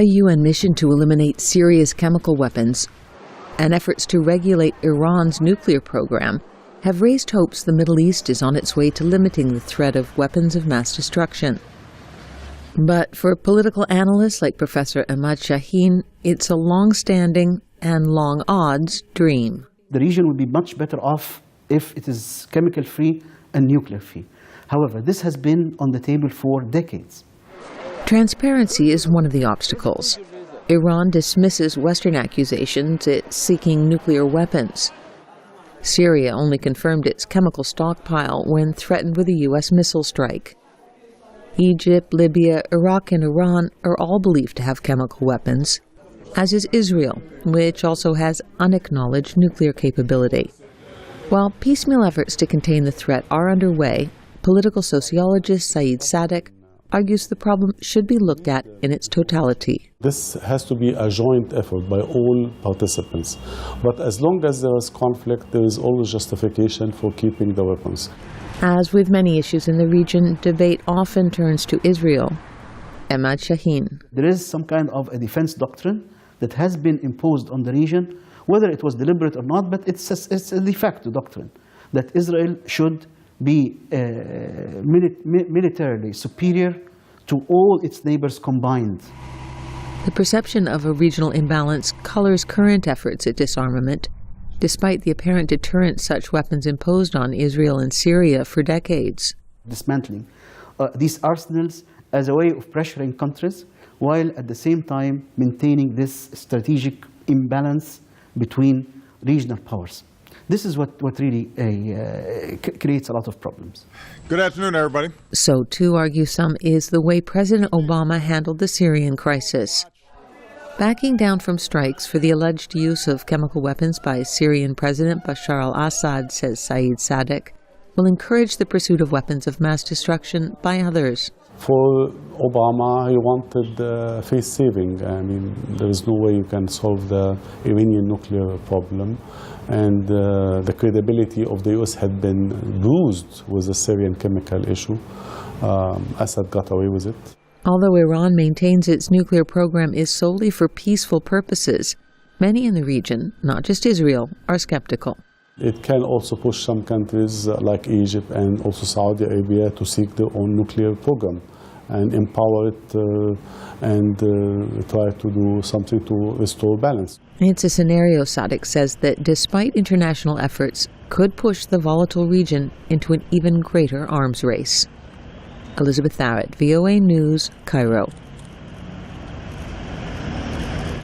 A UN mission to eliminate Syria's chemical weapons and efforts to regulate Iran's nuclear program have raised hopes the Middle East is on its way to limiting the threat of weapons of mass destruction. But for political analysts like Professor Ahmad Shaheen, it's a long-standing and long-odds dream. The region would be much better off if it is chemical-free and nuclear-free. However, this has been on the table for decades. Transparency is one of the obstacles. Iran dismisses Western accusations it's seeking nuclear weapons. Syria only confirmed its chemical stockpile when threatened with a U.S. missile strike. Egypt, Libya, Iraq, and Iran are all believed to have chemical weapons, as is Israel, which also has unacknowledged nuclear capability. While piecemeal efforts to contain the threat are underway, political sociologist Saeed Sadik argues the problem should be looked at in its totality. This has to be a joint effort by all participants. But as long as there is conflict, there is always justification for keeping the weapons. As with many issues in the region, debate often turns to Israel. Ahmad Shaheen. There is some kind of a defense doctrine that has been imposed on the region, whether it was deliberate or not, but it's a de facto doctrine, that Israel should be militarily superior to all its neighbors combined. The perception of a regional imbalance colors current efforts at disarmament, despite the apparent deterrent such weapons imposed on Israel and Syria for decades. Dismantling these arsenals as a way of pressuring countries, while at the same time maintaining this strategic imbalance between regional powers. This is what really creates a lot of problems. Good afternoon, everybody. So, too, argue some, is the way President Obama handled the Syrian crisis. Backing down from strikes for the alleged use of chemical weapons by Syrian President Bashar al-Assad, says Saeed Sadik, will encourage the pursuit of weapons of mass destruction by others. For Obama, he wanted face-saving. I mean, there is no way you can solve the Iranian nuclear problem. And the credibility of the U.S. had been bruised with the Syrian chemical issue. Assad got away with it. Although Iran maintains its nuclear program is solely for peaceful purposes, many in the region, not just Israel, are skeptical. It can also push some countries like Egypt and also Saudi Arabia to seek their own nuclear program and empower it and try to do something to restore balance. It's a scenario, Sadik says, that despite international efforts, could push the volatile region into an even greater arms race. Elizabeth Arrott, VOA News, Cairo.